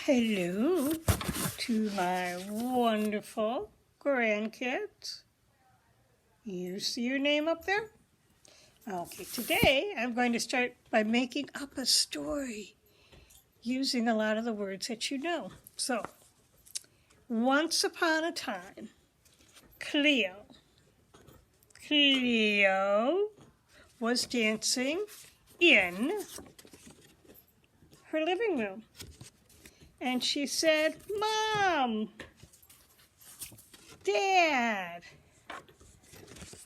Hello to my wonderful grandkids. You see your name up there? Okay, today I'm going to start by making up a story using a lot of the words that you know. So, once upon a time, Cleo was dancing in her living room. And she said, "Mom, Dad,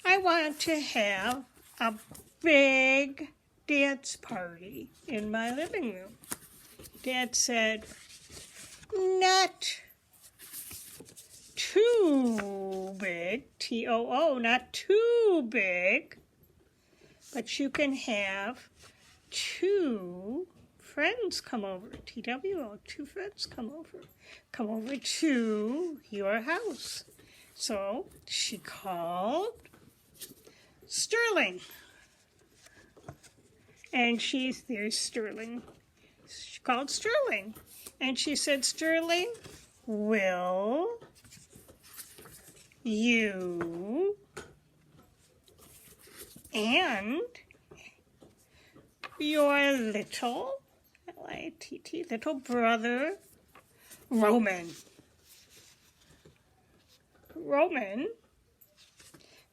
I want to have a big dance party in my living room." Dad said, "Not too big, T-O-O, not too big, but you can have two friends come over, T-W-O, two friends come over to your house." So she called Sterling. And there's Sterling. She called Sterling. And she said, "Sterling, will you and your little L-I-T-T, little brother, Roman,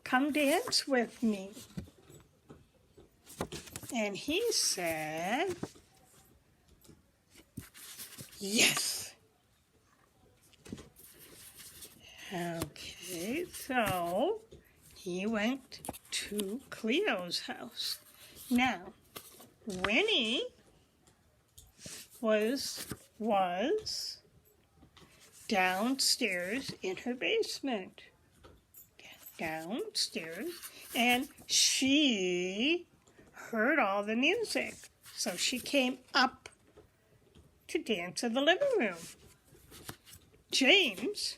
come dance with me?" And he said, "Yes." Okay, so he went to Cleo's house. Now, Winnie was downstairs in her basement. Downstairs, and she heard all the music. So she came up to dance in the living room. James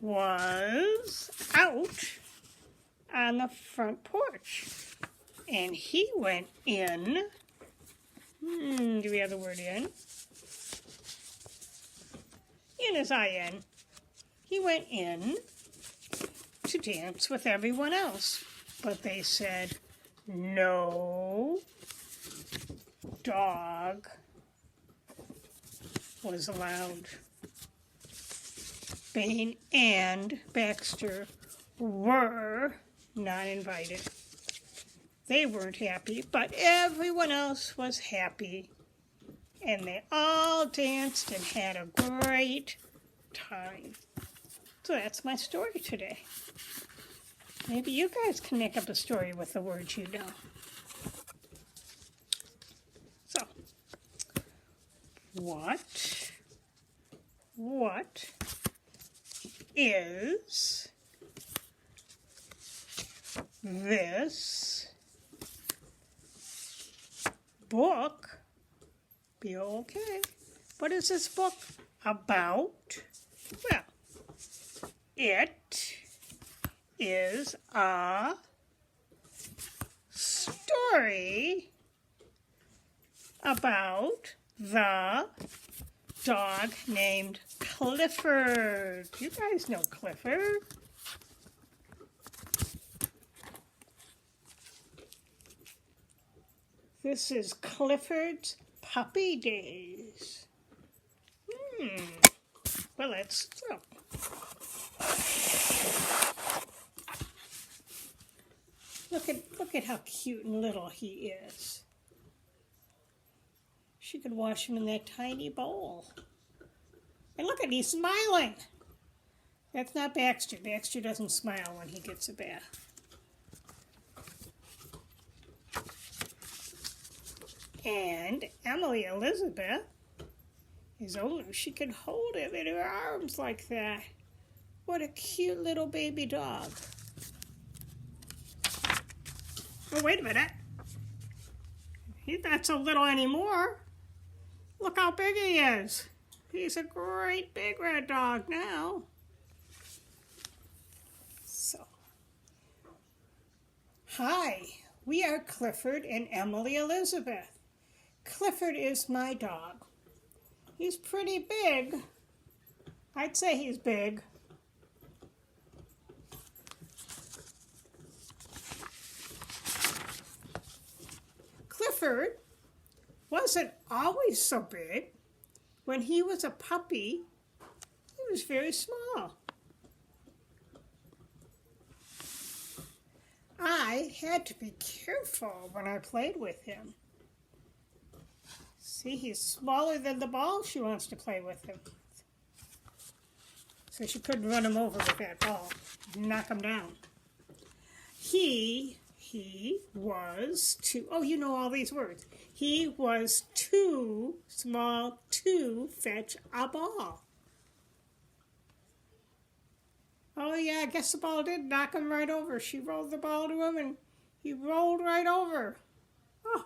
was out on the front porch. And he went in. Do we have the word in? In is I-N. He went in to dance with everyone else. But they said, no dog was allowed. Bain and Baxter were not invited. They weren't happy, but everyone else was happy. And they all danced and had a great time. So that's my story today. Maybe you guys can make up a story with the words you know. So, what is this book? B-O-O-K. What is this book about? Well, it is a story about the dog named Clifford. You guys know Clifford. This is Clifford's puppy days. Well, let's go. Look at how cute and little he is. She could wash him in that tiny bowl. And look at, he's smiling. That's not Baxter. Baxter doesn't smile when he gets a bath. And Emily Elizabeth is older. She can hold him in her arms like that. What a cute little baby dog. Oh, wait a minute. He's not so little anymore. Look how big he is. He's a great big red dog now. So, hi, We are Clifford and Emily Elizabeth. Clifford is my dog. He's pretty big. I'd say he's big. Clifford wasn't always so big. When he was a puppy, he was very small. I had to be careful when I played with him. See, he's smaller than the ball she wants to play with him. So she couldn't run him over with that ball, knock him down. He was too, oh, you know all these words. He was too small to fetch a ball. Oh, yeah, I guess the ball did knock him right over. She rolled the ball to him, and he rolled right over. Oh,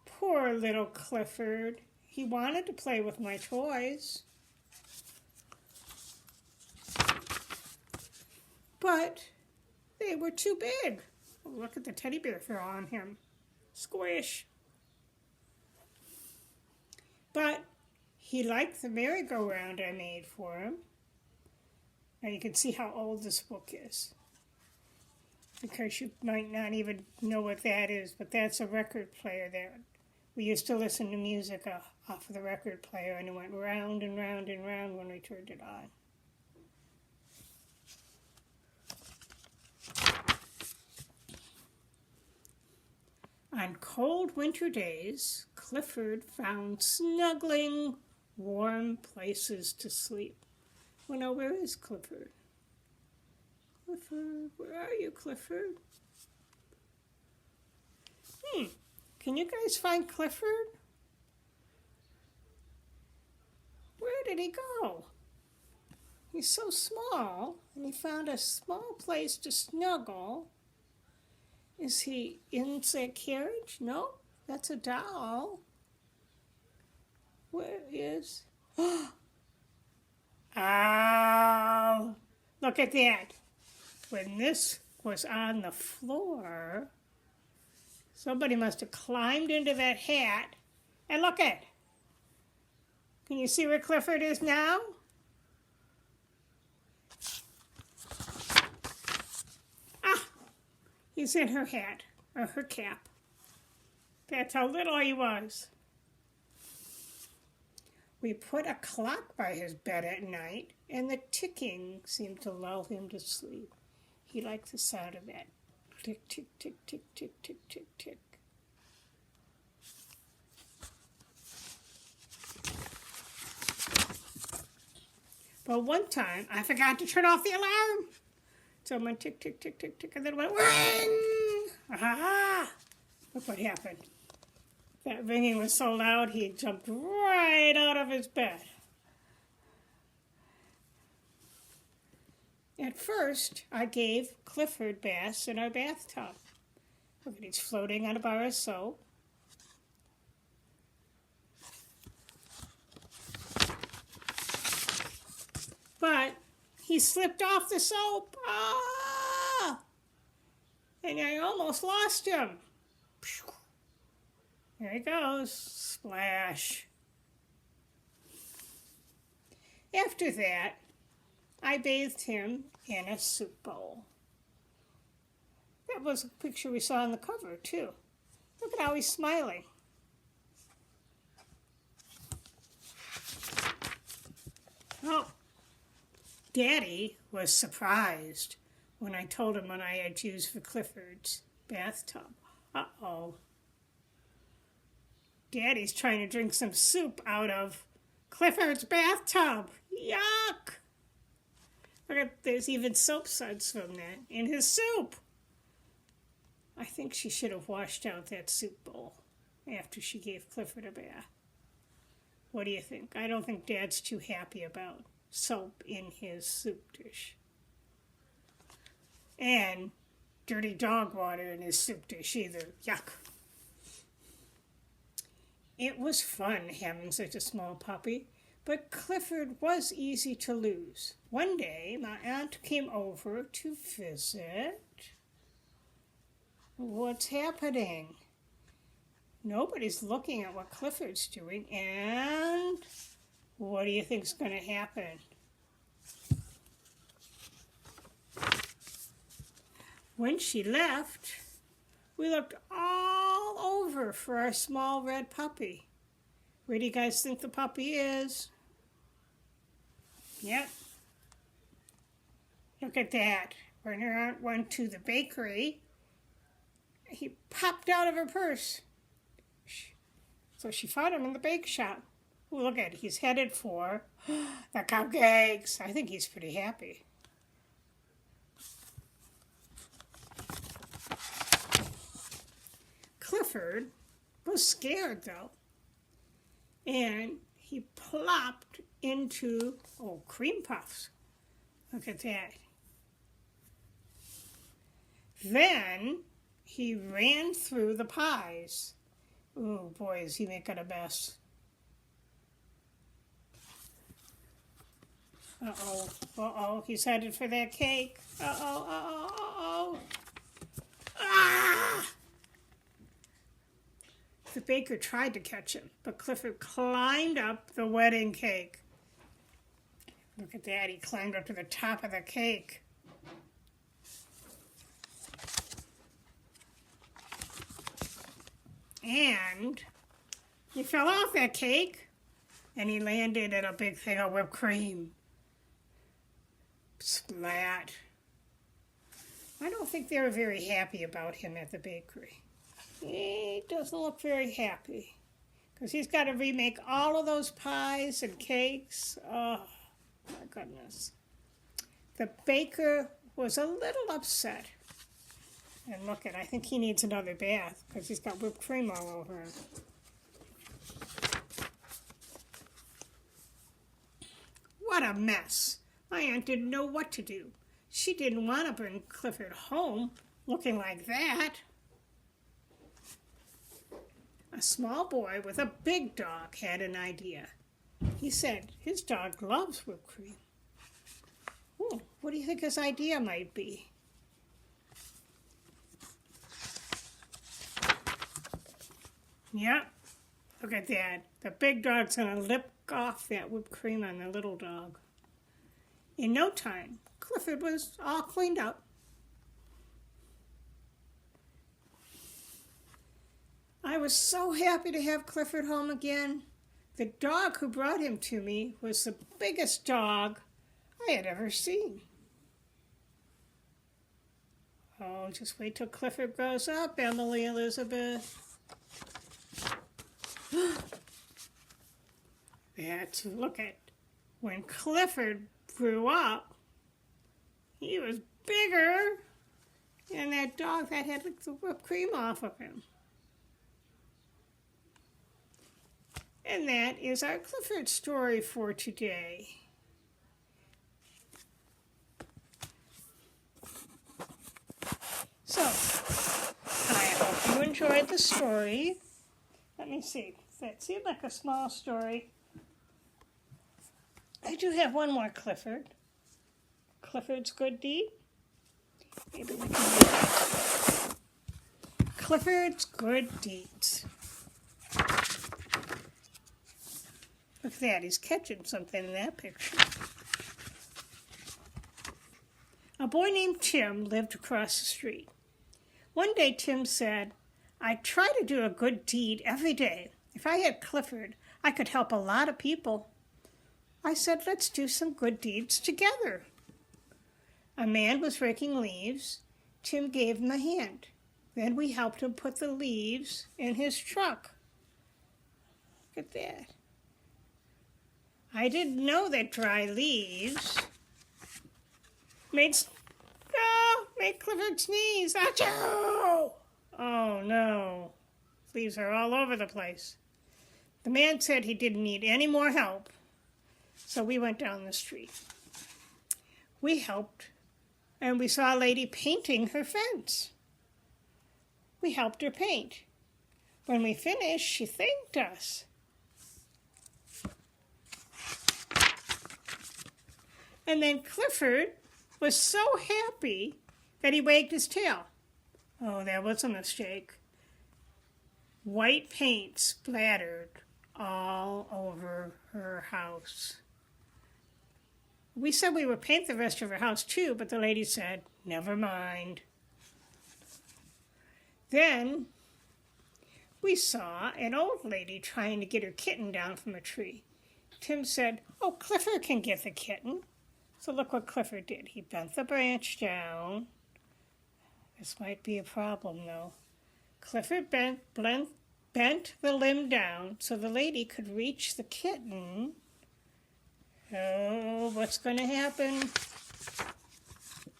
poor little Clifford. He wanted to play with my toys. But they were too big. Oh, look at the teddy bear fur on him. Squish. But he liked the merry-go-round I made for him. Now you can see how old this book is, because you might not even know what that is, but that's a record player there. We used to listen to music off of the record player, and it went round and round and round when we turned it on. On cold winter days, Clifford found snuggling, warm places to sleep. Well, now, where is Clifford? Clifford, where are you, Clifford? Can you guys find Clifford? Where did he go? He's so small, and he found a small place to snuggle. Is he in the carriage? No, that's a doll. Where is... Oh, look at that. When this was on the floor, somebody must have climbed into that hat. And look at, can you see where Clifford is now? Ah, he's in her hat, or her cap. That's how little he was. We put a clock by his bed at night, and the ticking seemed to lull him to sleep. He liked the sound of that. Tick, tick, tick, tick, tick, tick, tick, tick. But one time, I forgot to turn off the alarm. So it went tick, tick, tick, tick, tick, and then it went ring. Ah! Look what happened. That ringing was so loud, he jumped right out of his bed. At first, I gave Clifford baths in our bathtub. Look at, he's floating on a bar of soap. But he slipped off the soap. Ah! And I almost lost him. There he goes. Splash. After that, I bathed him in a soup bowl. That was a picture we saw on the cover, too. Look at how he's smiling. Oh, Daddy was surprised when I told him what I had used for Clifford's bathtub. Uh-oh. Daddy's trying to drink some soup out of Clifford's bathtub. Yuck! Look at, there's even soap suds from that in his soup. I think she should have washed out that soup bowl after she gave Clifford a bath. What do you think? I don't think Dad's too happy about soap in his soup dish. And dirty dog water in his soup dish either. Yuck. It was fun having such a small puppy, but Clifford was easy to lose. One day, my aunt came over to visit, What's happening? Nobody's looking at what Clifford's doing, and what do you think's going to happen? When she left, we looked all over for our small red puppy. Where do you guys think the puppy is? Yep. Look at that. When her aunt went to the bakery, he popped out of her purse. So she found him in the bake shop. Look at it. He's headed for the cupcakes. I think he's pretty happy. Clifford was scared, though. And he plopped into, cream puffs. Look at that. Then he ran through the pies. Oh, boy, is he making a mess. Uh-oh, he's headed for that cake. Uh-oh. Ah! The baker tried to catch him, but Clifford climbed up the wedding cake. Look at that, he climbed up to the top of the cake. And he fell off that cake, and he landed in a big thing of whipped cream. Splat. I don't think they were very happy about him at the bakery. He doesn't look very happy, because he's got to remake all of those pies and cakes. Oh, my goodness. The baker was a little upset. And look I think he needs another bath because he's got whipped cream all over him. What a mess. My aunt didn't know what to do. She didn't want to bring Clifford home looking like that. A small boy with a big dog had an idea. He said his dog loves whipped cream. What do you think his idea might be? Yep, look at that. The big dog's going to lick off that whipped cream on the little dog. In no time, Clifford was all cleaned up. I was so happy to have Clifford home again. The dog who brought him to me was the biggest dog I had ever seen. Oh, just wait till Clifford grows up, Emily Elizabeth. Look at when Clifford grew up, he was bigger than that dog that had licked the whipped cream off of him. And that is our Clifford story for today. So, I hope you enjoyed the story. Let me see. That seemed like a small story. I do have one more Clifford. Clifford's Good Deed. Maybe we can do that. Clifford's Good Deeds. Look at that. He's catching something in that picture. A boy named Tim lived across the street. One day Tim said, "I try to do a good deed every day. If I had Clifford, I could help a lot of people." I said, "Let's do some good deeds together." A man was raking leaves. Tim gave him a hand. Then we helped him put the leaves in his truck. Look at that. I didn't know that dry leaves made Clifford sneeze. Achoo! Oh, no. Leaves are all over the place. The man said he didn't need any more help, so we went down the street. We helped, and we saw a lady painting her fence. We helped her paint. When we finished, she thanked us. And then Clifford was so happy that he wagged his tail. Oh, that was a mistake. White paint splattered all over her house. We said we would paint the rest of her house too, but the lady said, never mind. Then we saw an old lady trying to get her kitten down from a tree. Tim said, oh, Clifford can get the kitten. So look what Clifford did. He bent the branch down. This might be a problem, though. Clifford bent the limb down so the lady could reach the kitten. Oh, what's going to happen?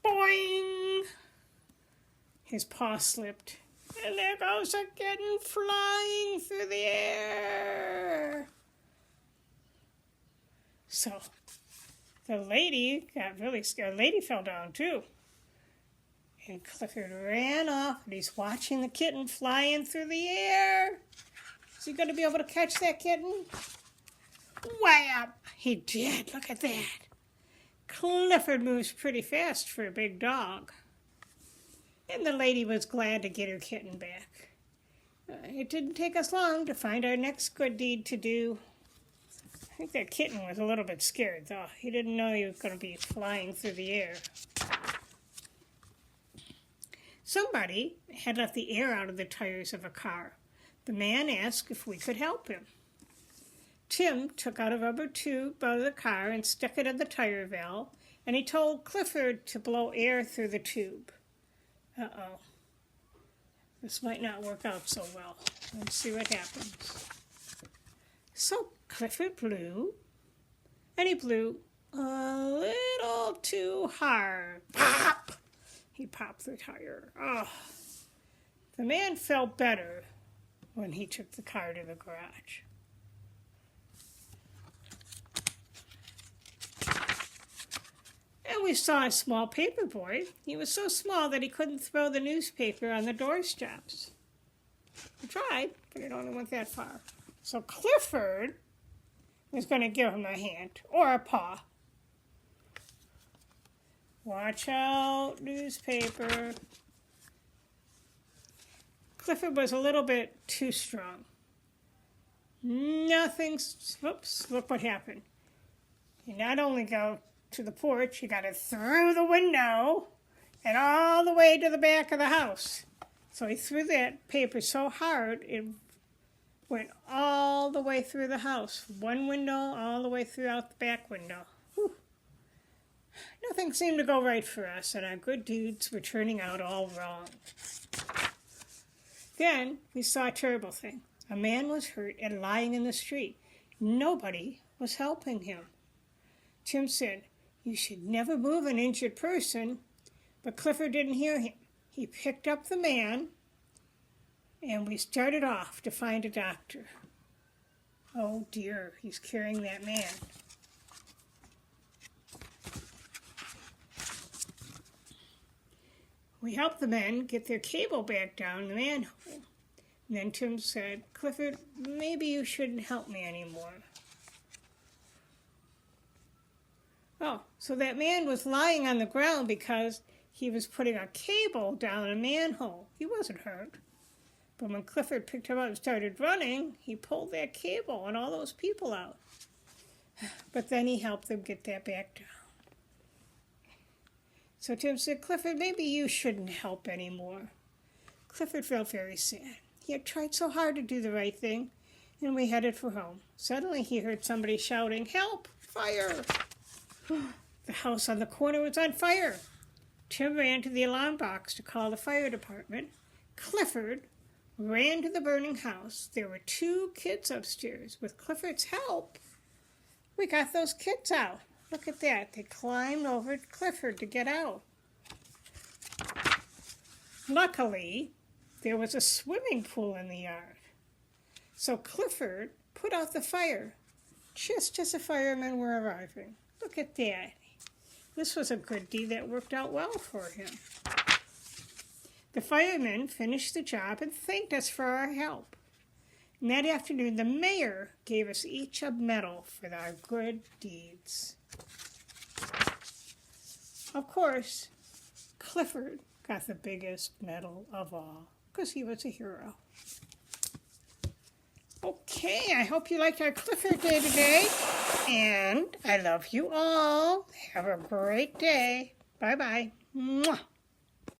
Boing! His paw slipped. And there goes a kitten flying through the air. So the lady got really scared. The lady fell down too. And Clifford ran off and he's watching the kitten flying through the air. Is he going to be able to catch that kitten? Wham! He did. Look at that. Clifford moves pretty fast for a big dog. And the lady was glad to get her kitten back. It didn't take us long to find our next good deed to do. I think that kitten was a little bit scared, though. He didn't know he was going to be flying through the air. Somebody had let the air out of the tires of a car. The man asked if we could help him. Tim took out a rubber tube out of the car and stuck it in the tire valve, and he told Clifford to blow air through the tube. Uh-oh. This might not work out so well. Let's see what happens. So Clifford blew, and he blew a little too hard. Pop! He popped the tire. Oh. The man felt better when he took the car to the garage. And we saw a small paper boy. He was so small that he couldn't throw the newspaper on the doorsteps. He tried, but it only went that far. So Clifford was going to give him a hand or a paw. Watch out, newspaper. Clifford was a little bit too strong. Whoops, look what happened. You not only go to the porch, you got it through the window and all the way to the back of the house. So he threw that paper so hard, it went all the way through the house. One window, all the way throughout the back window. Whew. Nothing seemed to go right for us, and our good deeds were turning out all wrong. Then we saw a terrible thing. A man was hurt and lying in the street. Nobody was helping him. Tim said, you should never move an injured person, but Clifford didn't hear him. He picked up the man, and we started off to find a doctor. Oh dear, he's carrying that man. We helped the men get their cable back down the manhole. And then Tim said, Clifford, maybe you shouldn't help me anymore. Oh, so that man was lying on the ground because he was putting a cable down a manhole. He wasn't hurt. But when Clifford picked him up and started running, he pulled that cable and all those people out. But then he helped them get that back down. So Tim said, Clifford, maybe you shouldn't help anymore. Clifford felt very sad. He had tried so hard to do the right thing, and we headed for home. Suddenly he heard somebody shouting, help, fire! The house on the corner was on fire. Tim ran to the alarm box to call the fire department. Clifford ran to the burning house. There were 2 kids upstairs. With Clifford's help, we got those kids out. Look at that. They climbed over Clifford to get out. Luckily, there was a swimming pool in the yard. So Clifford put out the fire just as the firemen were arriving. Look at that. This was a good deed that worked out well for him. The firemen finished the job and thanked us for our help. And that afternoon, the mayor gave us each a medal for our good deeds. Of course, Clifford got the biggest medal of all because he was a hero. Okay, I hope you liked our Clifford Day today, and I love you all. Have a great day. Bye-bye. Mwah.